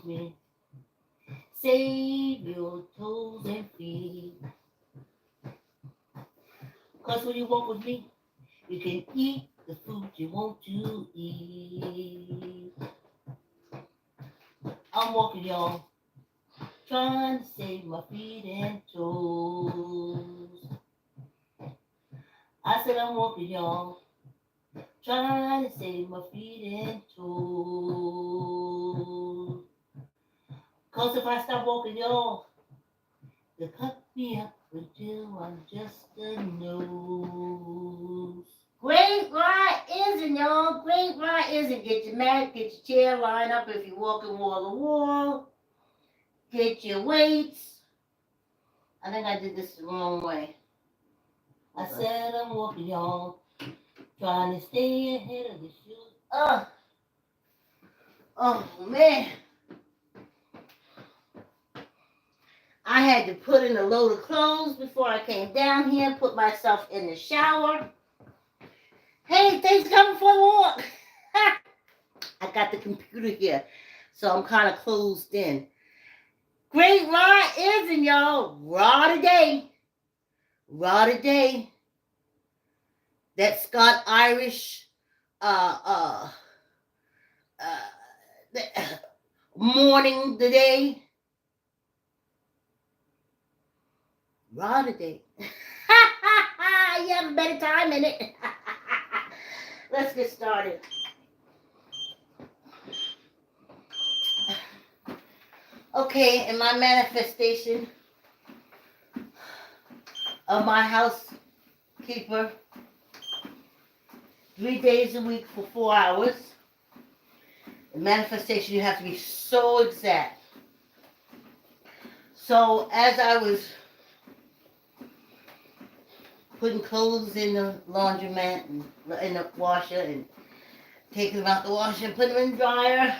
me. Save your toes and feet. 'Cause when you walk with me, you can eat the food you want to eat. I'm walking, y'all, trying to save my feet and toes. I said I'm walking, y'all, trying to save my feet and toes. 'Cause if I stop walking, y'all, they'll cut me up until I'm just a nose. Great right isn't, y'all. Great right isn't. Get your mat, get your chair, line up if you're walking wall to wall. Get your weights. I think I did this the wrong way. I said I'm walking, y'all, trying to stay ahead of the shoes. Oh man. I had to put in a load of clothes before I came down here, put myself in the shower. Hey, thanks coming for the walk. I got the computer here, so I'm kind of closed in. Great raw isn't, y'all. Raw today. Raw today. That Scott Irish morning today. Raw today. You have a better time in it. Let's get started. Okay, in my manifestation of my housekeeper, 3 days a week for 4 hours. In manifestation, you have to be so exact. So as I was putting clothes in the laundromat and in the washer and taking them out the washer and putting them in the dryer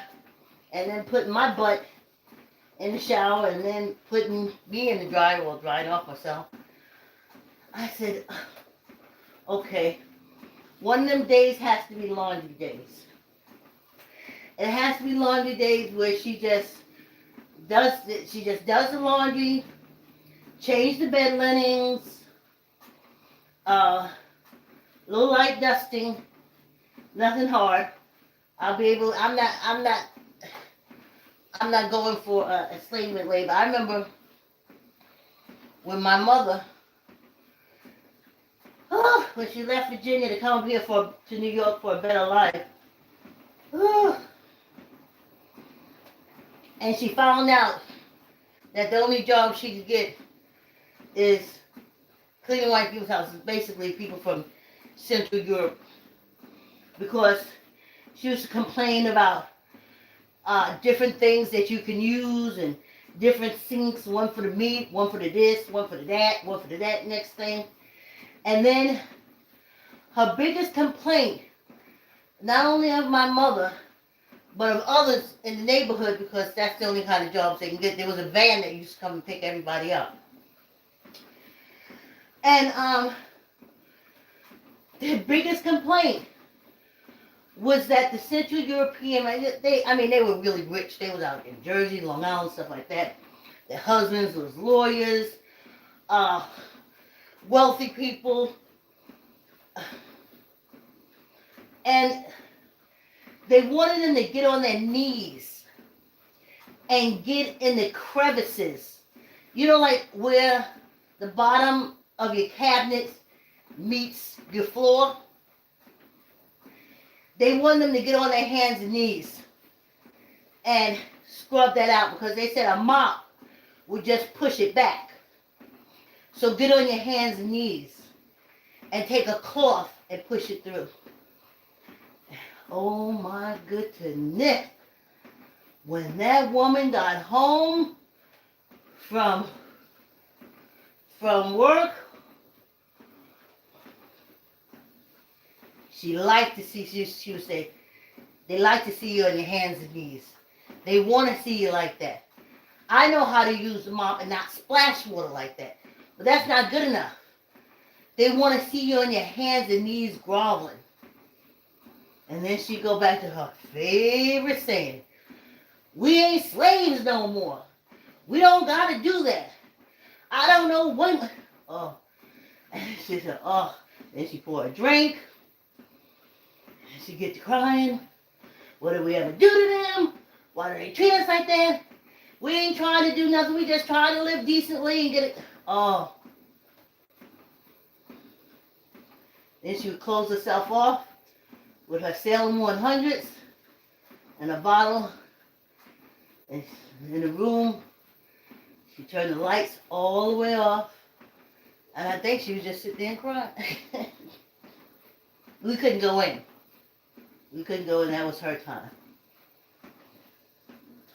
and then putting my butt in the shower and then putting me in the dryer while drying off myself, I said, okay, one of them days has to be laundry days. It has to be laundry days where she just does the laundry, change the bed linens, little light dusting, nothing hard. I'll be able. I'm not going for enslavement labor. I remember when my mother, when she left Virginia to come here to New York for a better life, and she found out that the only job she could get is cleaning white people's houses, basically people from Central Europe, because she used to complain about different things that you can use and different sinks, one for the meat, one for the this, one for the that, one for the that next thing. And then her biggest complaint, not only of my mother, but of others in the neighborhood, because that's the only kind of jobs they can get. There was a van that used to come and pick everybody up. And their biggest complaint was that the Central European, they were really rich. They was out in Jersey, Long Island, stuff like that. Their husbands was lawyers, wealthy people. And they wanted them to get on their knees and get in the crevices. You know, like where the bottom of your cabinet meets your floor? They wanted them to get on their hands and knees and scrub that out, because they said a mop would just push it back. So get on your hands and knees and take a cloth and push it through. Oh my goodness. When that woman got home from work, she liked to see, she would say, they like to see you on your hands and knees. They want to see you like that. I know how to use the mop and not splash water like that, but that's not good enough. They want to see you on your hands and knees groveling. And then she go back to her favorite saying, We ain't slaves no more. We don't gotta do that. I don't know when. Oh, she said, oh. Then she poured a drink. She get to crying. What did we ever do to them? Why do they treat us like that? We ain't trying to do nothing. We just trying to live decently and get it. Oh. Then she would close herself off with her Salem 100s and a bottle. And in the room, she turned the lights all the way off. And I think she was just sitting there and crying. We couldn't go in. We couldn't go in. That was her time.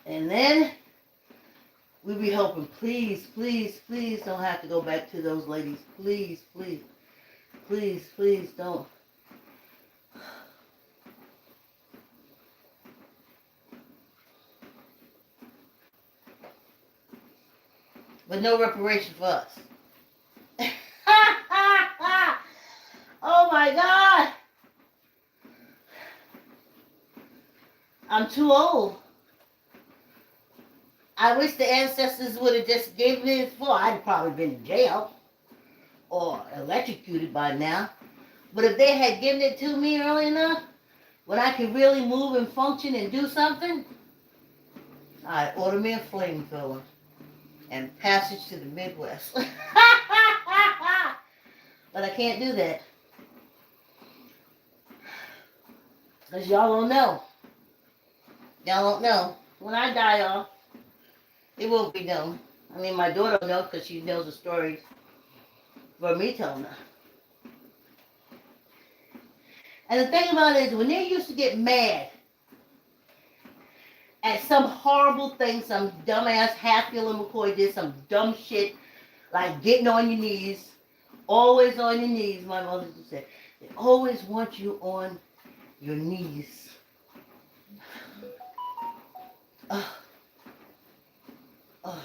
And then we'd be hoping, please, please, please don't have to go back to those ladies. Please, please, please, please don't. But no reparation for us. Oh my God. I'm too old. I wish the ancestors would have just gave me this for. I'd probably been in jail or electrocuted by now. But if they had given it to me early enough, when I could really move and function and do something, I'd order me a flamethrower and passage to the Midwest. But I can't do that. Because y'all don't know. Y'all don't know. When I die off, it won't be known. I mean, my daughter knows because she knows the stories for me telling her. And the thing about it is, when they used to get mad at some horrible thing, some dumbass Hatfield and McCoy did some dumb shit, like getting on your knees, always on your knees, my mother used to say. They always want you on your knees. Oh. Oh.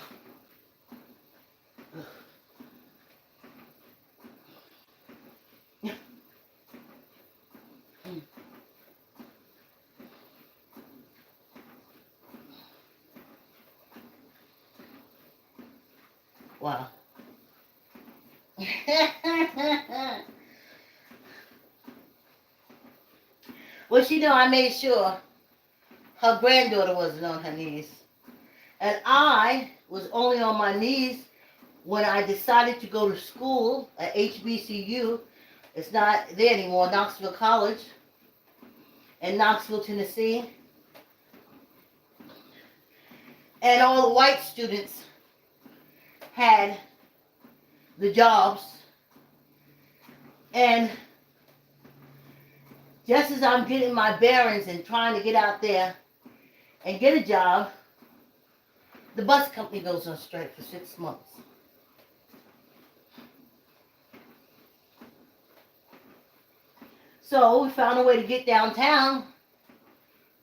Wow. Well, she knew I made sure her granddaughter wasn't on her knees. And I was only on my knees when I decided to go to school at HBCU. It's not there anymore, Knoxville College in Knoxville, Tennessee. And all the white students had the jobs. And just as I'm getting my bearings and trying to get out there and get a job, the bus company goes on strike for 6 months. So we found a way to get downtown,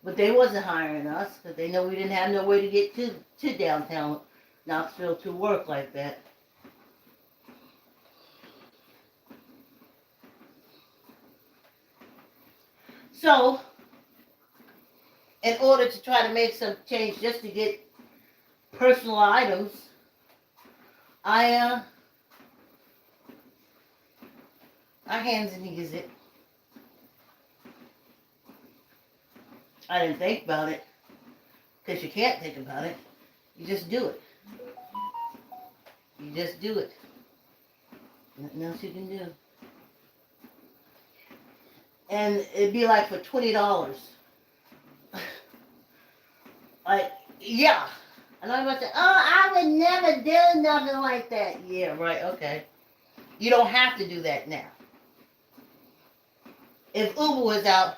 but they wasn't hiring us because they know we didn't have no way to get to downtown Knoxville to work like that. So, in order to try to make some change just to get personal items, our hands and knees it. I didn't think about it, because you can't think about it. You just do it. You just do it. Nothing else you can do. And it'd be like for $20. Like, yeah. And I'm about to say, oh, I would never do nothing like that. Yeah, right, okay. You don't have to do that now. If Uber was out,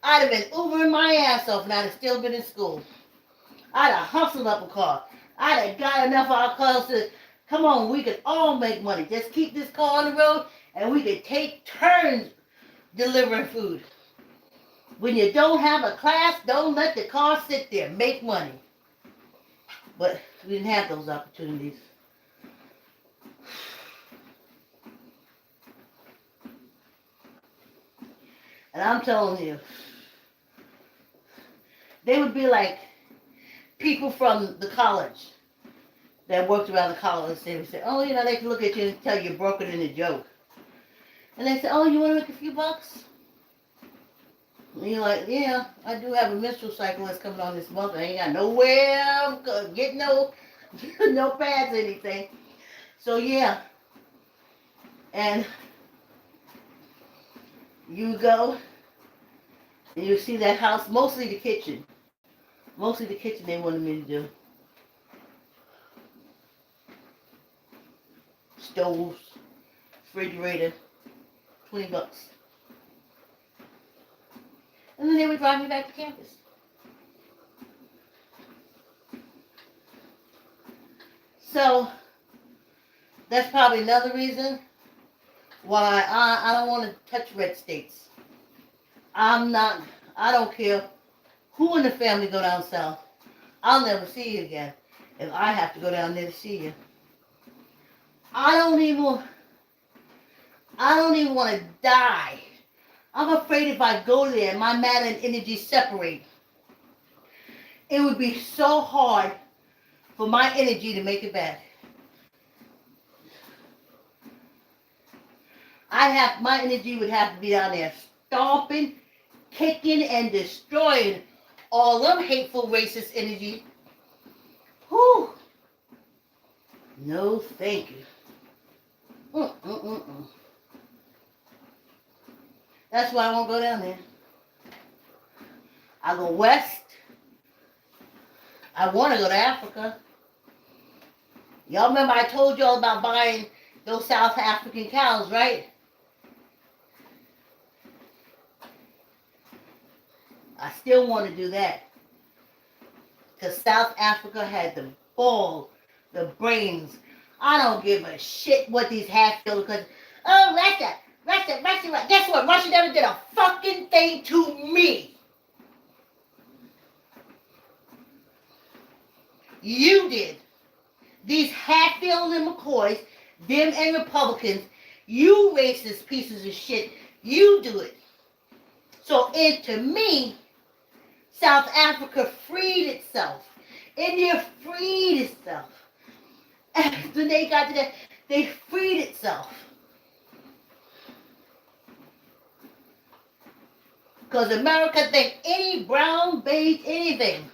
I'd have been Ubering my ass off and I'd have still been in school. I'd have hustled up a car. I'd have got enough of our cars to, come on, we could all make money. Just keep this car on the road and we could take turns delivering food. When you don't have a class, don't let the car sit there. Make money. But we didn't have those opportunities. And I'm telling you, they would be like, people from the college that worked around the college, they would say, oh, they can look at you and tell you're broken in a joke. And they say, oh, you want to make a few bucks? And you're like, yeah, I do have a menstrual cycle that's coming on this month. I ain't got nowhere to get no pads or anything. So, yeah. And you go and you see that house, mostly the kitchen. Mostly the kitchen they wanted me to do. Stoves, refrigerator, $20. And then they would drive me back to campus. So, that's probably another reason why I don't want to touch red states. I don't care who in the family go down south. I'll never see you again if I have to go down there to see you. I don't even want to die. I'm afraid if I go there, my matter and energy separate. It would be so hard for my energy to make it back. My energy would have to be down there stomping, kicking, and destroying all them hateful, racist energy. Whew. No, thank you. That's why I won't go down there. I go west. I want to go to Africa. Y'all remember I told y'all about buying those South African cows, right? I still want to do that. Because South Africa had the ball, the brains. I don't give a shit what these half-filled countries. Oh, Russia. Guess what? Russia never did a fucking thing to me. You did. These Hatfield and McCoys, them and Republicans, you racist pieces of shit, you do it. So, and to me, South Africa freed itself. India freed itself. After they got to that, they freed itself. Because America think any brown, beige, anything,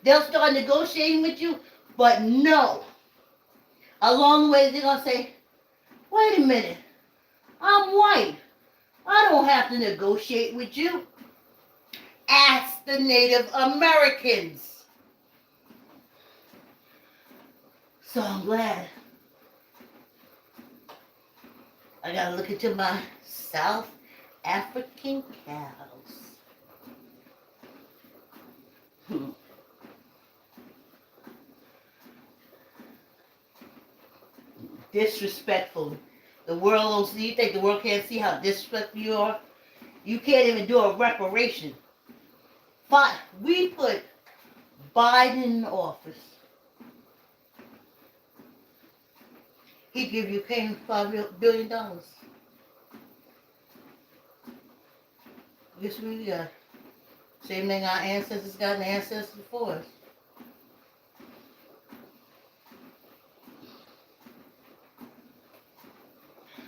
they'll start negotiating with you, but no. Along the way, they're going to say, wait a minute, I'm white. I don't have to negotiate with you. Ask the Native Americans. So I'm glad I got to look into my South African cows. Disrespectful. The world don't see. You think the world can't see how disrespectful you are? You can't even do a reparation. We put Biden in office. He give Ukraine $5 billion. Guess we got? Same thing our ancestors got and the ancestors before us.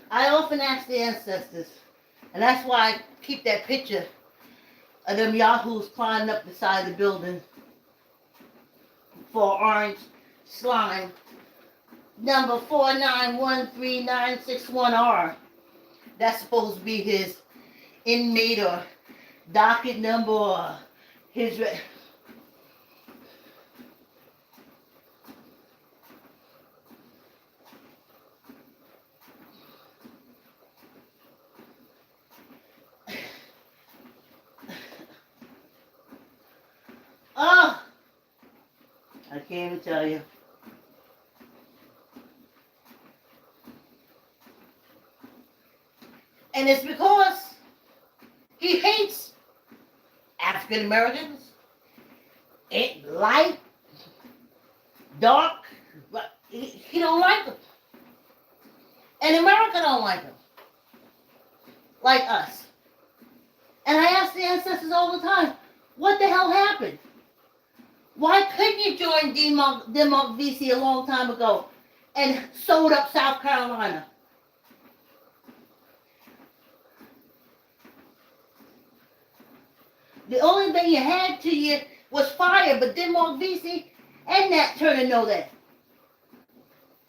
I often ask the ancestors, and that's why I keep that picture of them yahoos climbing up the side of the building for orange slime. Number 4913961R. That's supposed to be his inmate or docket number or his... Oh! I can't even tell you. And it's because he hates African Americans. Light, dark, but he don't like them. And America don't like them. Like us. And I ask the ancestors all the time, What the hell happened? Why couldn't you join Democracy a long time ago and sold up South Carolina? The only thing you had to you was fire, but Democracy and Nat Turner know that.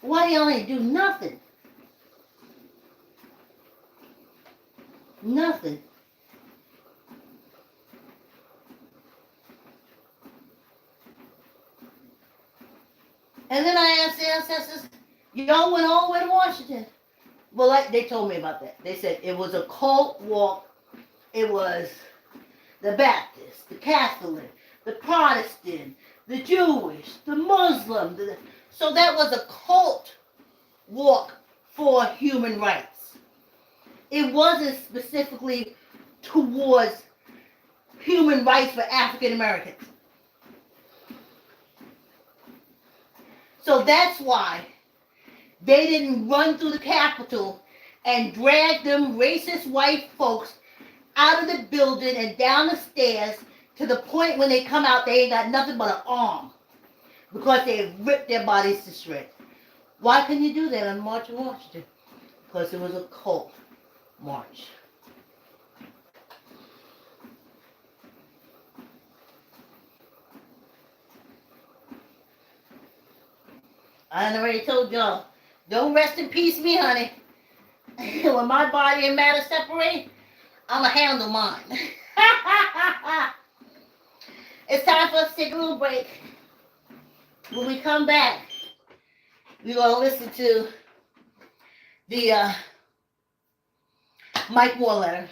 Why y'all ain't do nothing? Nothing. And then I asked the ancestors, y'all went all the way to Washington. Well, they told me about that. They said it was a cult walk. It was the Baptist, the Catholic, the Protestant, the Jewish, the Muslim. So that was a cult walk for human rights. It wasn't specifically towards human rights for African Americans. So that's why they didn't run through the Capitol and drag them racist white folks out of the building and down the stairs to the point when they come out, they ain't got nothing but an arm because they ripped their bodies to shreds. Why couldn't you do that on March of Washington? Because it was a cult march. I already told y'all, don't rest in peace me, honey. When my body and matter separate, I'ma handle mine. It's time for us to take a little break. When we come back, we're gonna listen to the Mike Moore letter.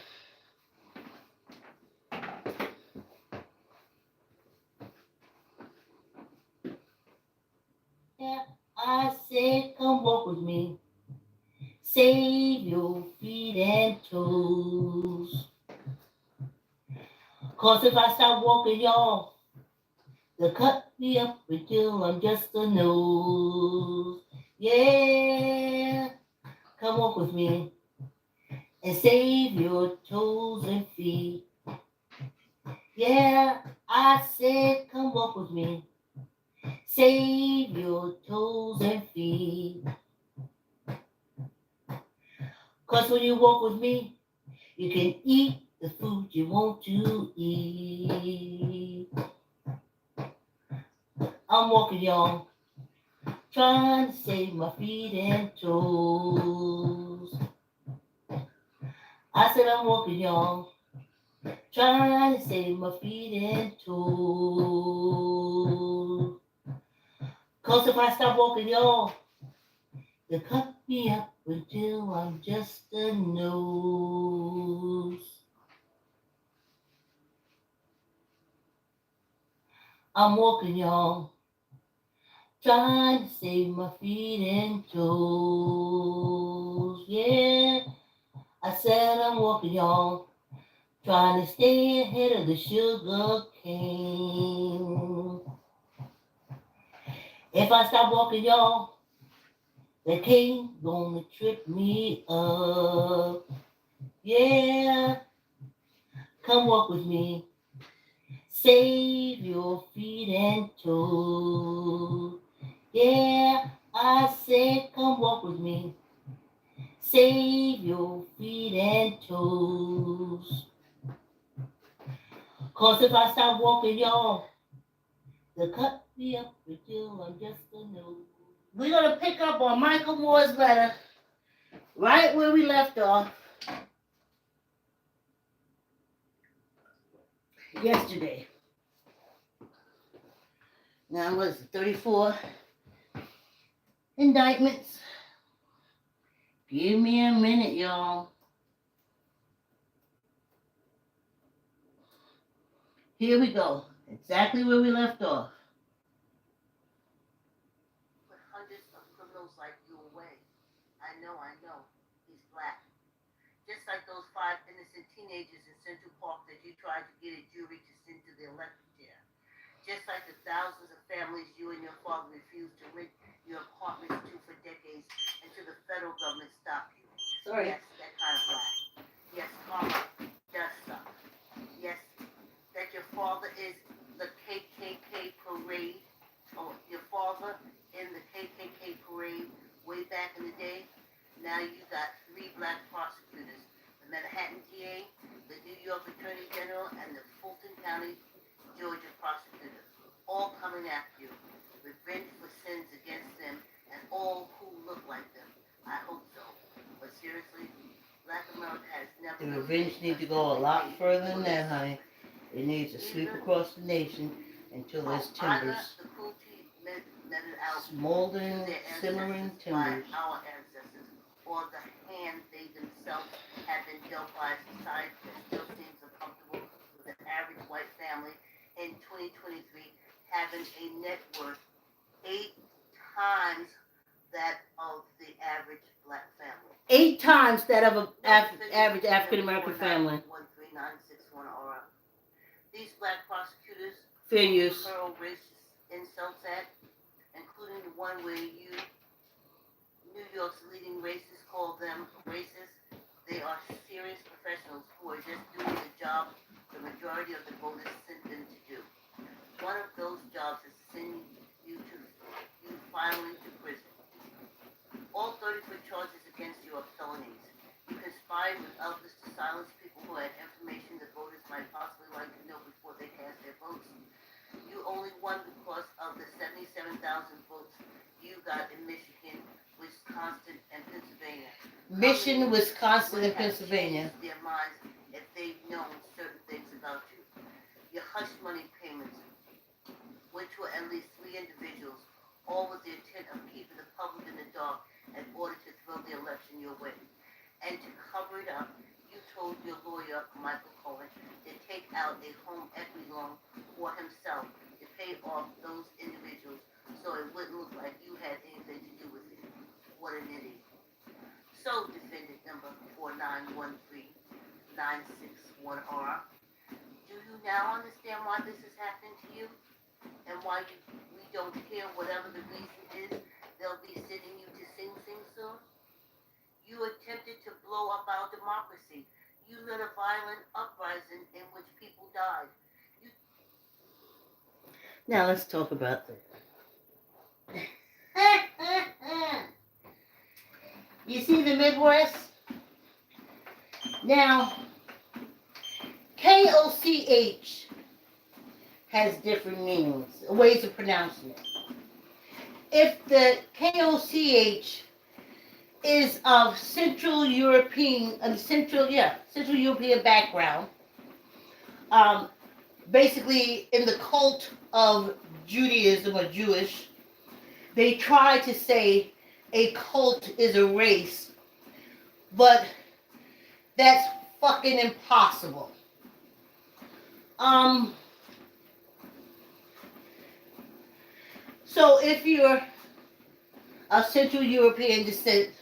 Yeah, I said, come walk with me. Save your feet and toes. 'Cause if I stop walking, y'all, they'll cut me up until I'm just a nose. Yeah, come walk with me and save your toes and feet. Yeah, I said, come walk with me. Save your toes and feet. 'Cause when you walk with me, you can eat the food you want to eat. I'm walking, y'all, trying to save my feet and toes. I said I'm walking, y'all, trying to save my feet and toes. 'Cause if I stop walking, y'all, they'll cut me up until I'm just a nose. I'm walking, y'all, trying to save my feet and toes. Yeah, I said I'm walking, y'all, trying to stay ahead of the sugar cane. If I stop walking, y'all, the cane gonna trip me up. Yeah, come walk with me. Save your feet and toes. Yeah, I said come walk with me. Save your feet and toes. 'Cause if I stop walking, y'all, they'll cut me up until I'm just a nose. We're going to pick up on Michael Moore's letter right where we left off yesterday. Now, what is it, 34 indictments? Give me a minute, y'all. Here we go. Exactly where we left off. Put hundreds of criminals like you away. I know. He's black. Just like those 5 innocent teenagers in Central Park that you tried to get a jury to send to the electric chair. Just like the thousands of families you and your father refused to rent your apartments to for decades until the federal government stopped you. Sorry. Yes, that kind of black. Yes, karma does suck. Yes, that your father is the KKK parade, or your father in the KKK parade way back in the day. Now you got 3 black prosecutors, the Manhattan DA, the New York Attorney General, and the Fulton County, Georgia prosecutor, all coming after you. Revenge for sins against them and all who look like them. I hope so. But seriously, Black America has never... The revenge needs to go a lot further than that, honey. It needs to sweep across the nation until there's timbers. The cruelty meted out smoldering, simmering timbers. By our ancestors, or the hand they themselves have been dealt by a society that still seems uncomfortable with an average white family in 2023 having a net worth 8 times that of the average black family. 8 times that of an average African American family. 13961 These black prosecutors fair use hurl racist insults at, including the one where New York's leading racists call them racist. They are serious professionals who are just doing the job the majority of the voters sent them to do. One of those jobs is sending you finally to prison. All 34 charges against you are felonies. You conspired with others to silence people who had information that voters might possibly like to know before they cast their votes. You only won because of the 77,000 votes you got in Michigan, Wisconsin, and Pennsylvania. Michigan, Wisconsin, and Pennsylvania. Their minds if they've known certain things about you. Your hush money payments, which were at least 3 individuals, all with the intent of keeping the public in the dark in order to throw the election your way. And to cover it up, you told your lawyer, Michael Cohen, to take out a home equity loan for himself to pay off those individuals so it wouldn't look like you had anything to do with it. What an idiot. So, defendant number 4913961R, do you now understand why this is happening to you? And why we don't care whatever the reason is, they'll be sending you to Sing Sing soon? You attempted to blow up our democracy. You led a violent uprising in which people died. Now let's talk about that. You see the Midwest? Now, KOCH has different meanings, ways of pronouncing it. If the KOCH is of Central European background, basically in the cult of Judaism or Jewish, they try to say a cult is a race, but that's fucking impossible. So if you're of Central European descent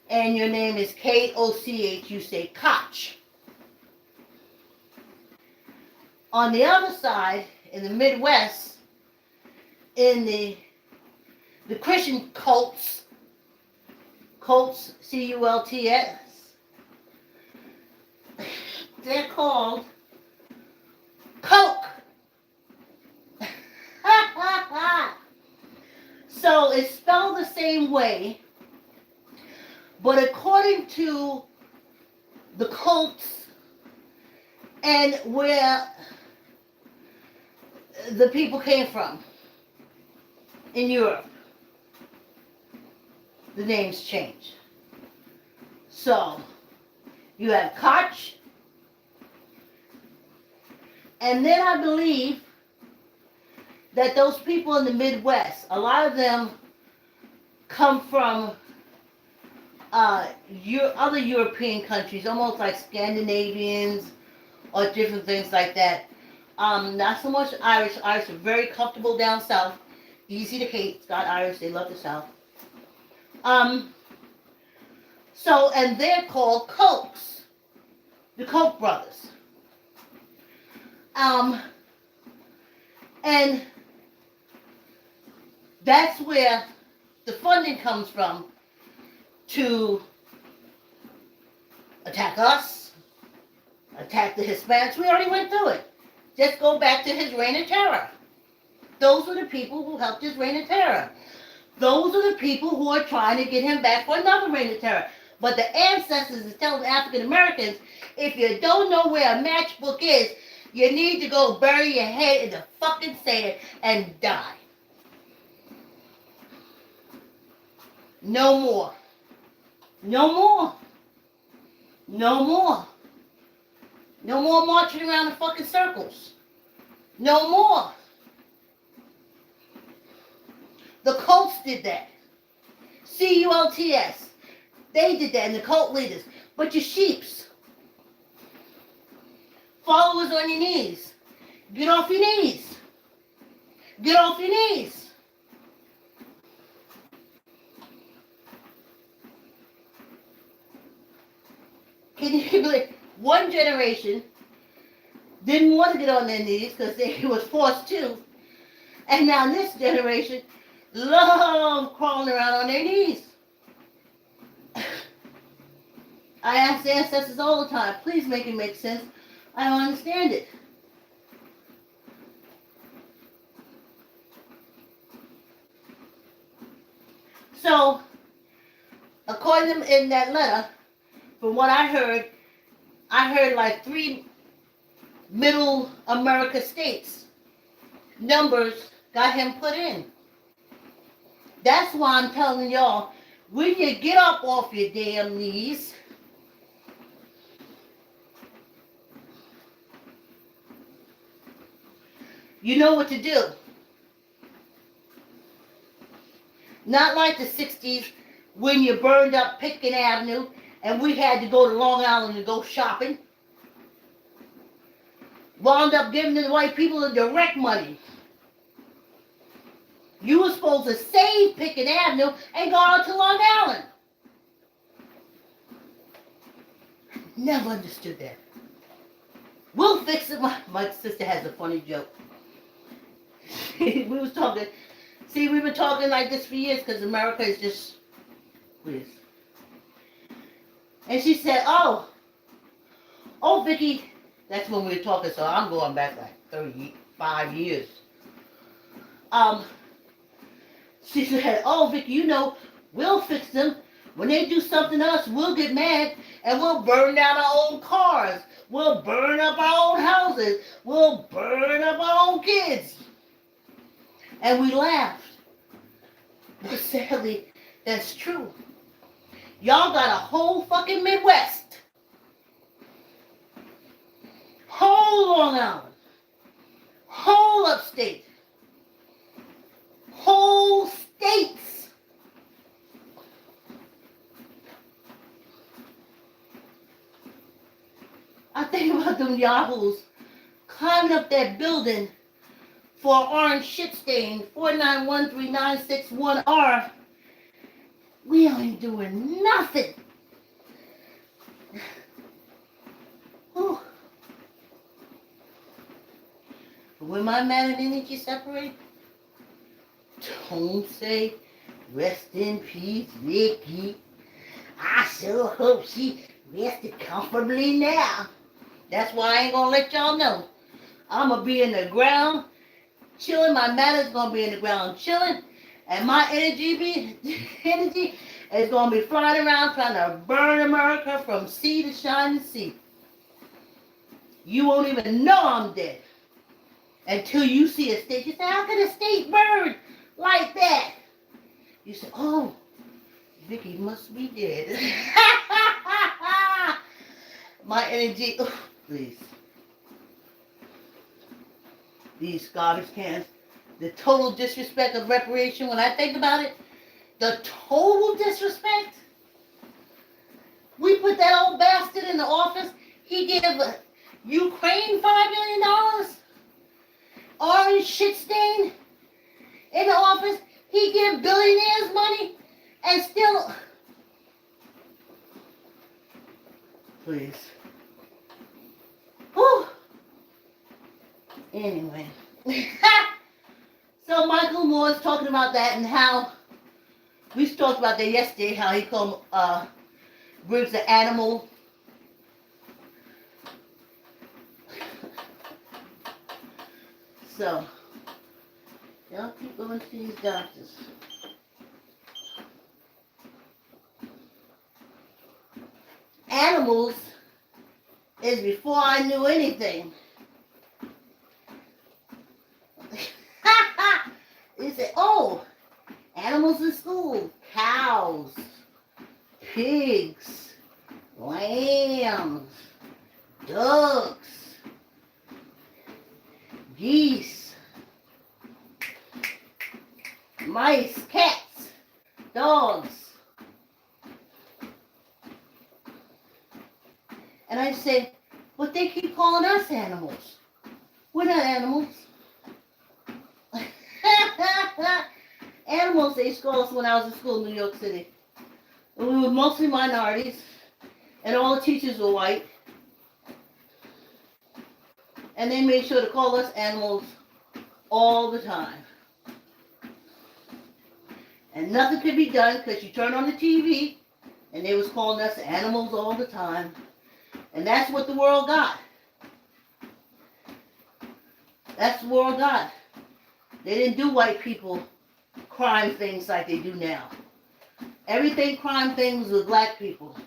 and your name is KOCH, you say Koch. On the other side, in the Midwest, in the Christian cults, CULTS, they're called Coke. So it's spelled the same way, but according to the cults and where the people came from in Europe, the names change. So you have Koch, and then I believe that those people in the Midwest, a lot of them come from other European countries, almost like Scandinavians or different things like that. Not so much Irish. Irish are very comfortable down south. Easy to hate. Scott Irish, they love the south. So, and they're called Kochs. The Koch brothers. And that's where the funding comes from to attack us, attack the Hispanics. We already went through it. Just go back to his reign of terror. Those are the people who helped his reign of terror. Those are the people who are trying to get him back for another reign of terror. But the ancestors is telling African Americans, if you don't know where a matchbook is, you need to go bury your head in the fucking sand and die. No more. No more. No more. No more marching around in fucking circles. No more. The cults did that. CULTS. They did that, and the cult leaders. But your sheeps. Followers on your knees. Get off your knees. Get off your knees. Can you believe one generation didn't want to get on their knees because they was forced to, and now this generation love crawling around on their knees. I ask the ancestors all the time, please make it make sense. I don't understand it. So, according to in that letter, from what I heard like 3 middle America states numbers got him put in. That's why I'm telling y'all, when you get up off your damn knees, you know what to do. Not like the 60s when you burned up Pitkin Avenue and we had to go to Long Island to go shopping. Wound up giving the white people the direct money. You were supposed to save Pitkin Avenue and go out to Long Island. Never understood that. We'll fix it. My sister has a funny joke. We've been talking like this for years because America is just weird. And she said, oh, Vicki, that's when we were talking, so I'm going back like 35 years. She said, oh, Vicki, you know, we'll fix them. When they do something to us, we'll get mad and we'll burn down our own cars. We'll burn up our own houses. We'll burn up our own kids. And we laughed. But sadly, that's true. Y'all got a whole fucking Midwest. Whole Long Island. Whole upstate. Whole states. I think about them yahoos climbing up that building for an orange shit stain, 4913961R. We ain't doing nothing. Whew. When my man and energy separate, don't say, rest in peace, Vicki. I sure hope she rested comfortably now. That's why I ain't gonna let y'all know. I'm gonna be in the ground chilling. My matter's gonna be in the ground chilling. And my energy is gonna be flying around trying to burn America from sea to shining sea. You won't even know I'm dead until you see a state. You say, how can a state burn like that? You say, oh, Vicki must be dead. My energy, please. These garbage cans. The total disrespect of reparation, when I think about it, the total disrespect. We put that old bastard in the office. He gave Ukraine $5 million. Orange shit stain in the office. He gave billionaires money and still... Please. Whew. Anyway. So Michael Moore's talking about that and how we talked about that yesterday, how he called groups an animal. So, y'all keep going to these doctors. Animals is before I knew anything. They say, oh, animals in school. Cows, pigs, lambs, ducks, geese, mice, cats, dogs. And I say, but they keep calling us animals. We're not animals. Animals, they used to call us when I was in school in New York City. And we were mostly minorities, and all the teachers were white. And they made sure to call us animals all the time. And nothing could be done because you turn on the TV, and they was calling us animals all the time. And that's what the world got. That's the world got. They didn't do white people crime things like they do now. Everything crime things with black people.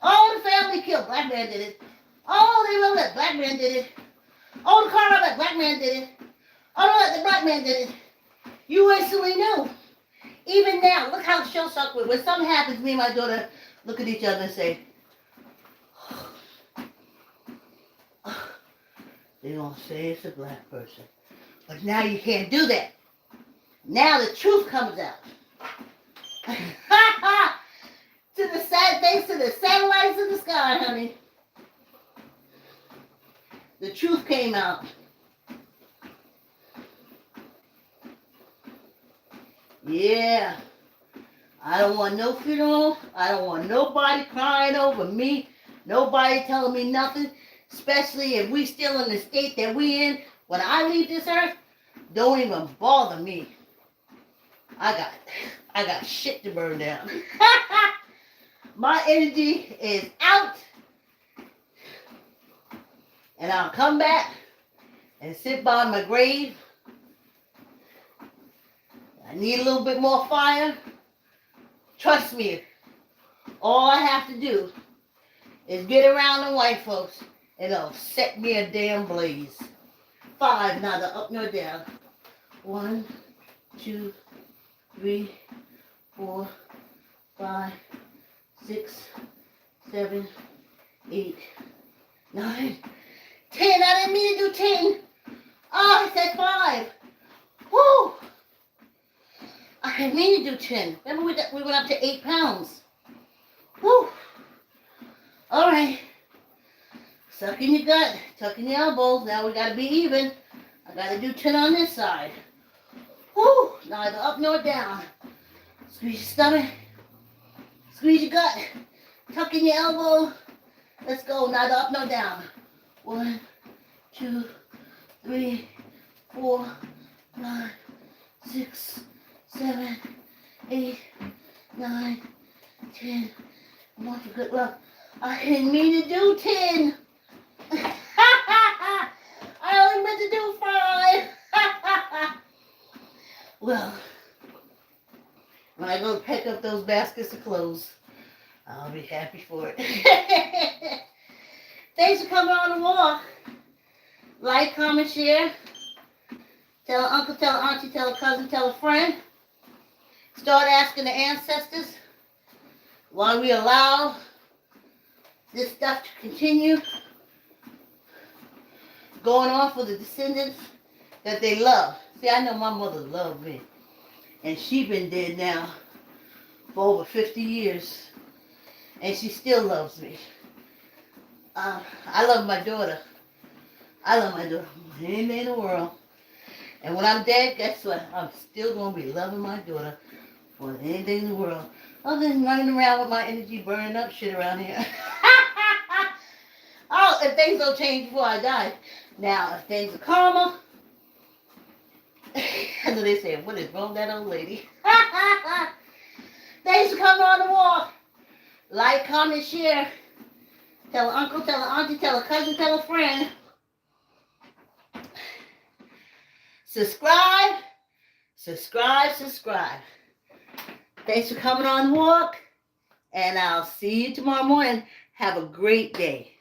Oh, the family killed. Black man did it. Oh, they wrote that. Black man did it. Oh, the car that. Black man did it. Oh, no, the black man did it. You instantly knew. Even now, look how show-sucked we're. When something happens, me and my daughter look at each other and say, they're going to say it's a black person. But now you can't do that. Now the truth comes out. Thanks to the satellites in the sky, honey. The truth came out. Yeah. I don't want no funeral. I don't want nobody crying over me. Nobody telling me nothing. Especially if we still in the state that we in. When I leave this earth, don't even bother me. I got shit to burn down. My energy is out. And I'll come back and sit by my grave. I need a little bit more fire. Trust me, all I have to do is get around the white folks and it'll set me a damn blaze. 5, neither up nor down. 1, 2, 3, 4, 5, 6, 7, 8, 9, 10. I didn't mean to do 10. Oh, I said 5. Woo! I didn't mean to do 10. Remember we went up to 8 pounds. Woo! All right. Suck in your gut, tuck in your elbows. Now we got to be even. I got to do 10 on this side. Woo! Neither up nor down. Squeeze your stomach. Squeeze your gut. Tuck in your elbow. Let's go. Neither up nor down. 1, 2, 3, 4, 5, 6, 7, 8, 9, 10. Come on for good luck. I didn't mean to do 10. I only meant to do 5. Well, when I go pick up those baskets of clothes, I'll be happy for it. Thanks for coming on the walk. Like, comment, share. Tell an uncle, tell an auntie, tell a cousin, tell a friend. Start asking the ancestors why we allow this stuff to continue going on for the descendants that they love. See, I know my mother loved me. And she been dead now for over 50 years. And she still loves me. I love my daughter. I love my daughter more than anything in the world. And when I'm dead, guess what? I'm still going to be loving my daughter more than anything in the world. Other than running around with my energy burning up shit around here. Oh, if things don't change before I die. Now, if things are calmer, I know they say, what is wrong with that old lady? Thanks for coming on the walk. Like, comment, share. Tell an uncle, tell an auntie, tell a cousin, tell a friend. subscribe, subscribe, subscribe. Thanks for coming on the walk, and I'll see you tomorrow morning. Have a great day.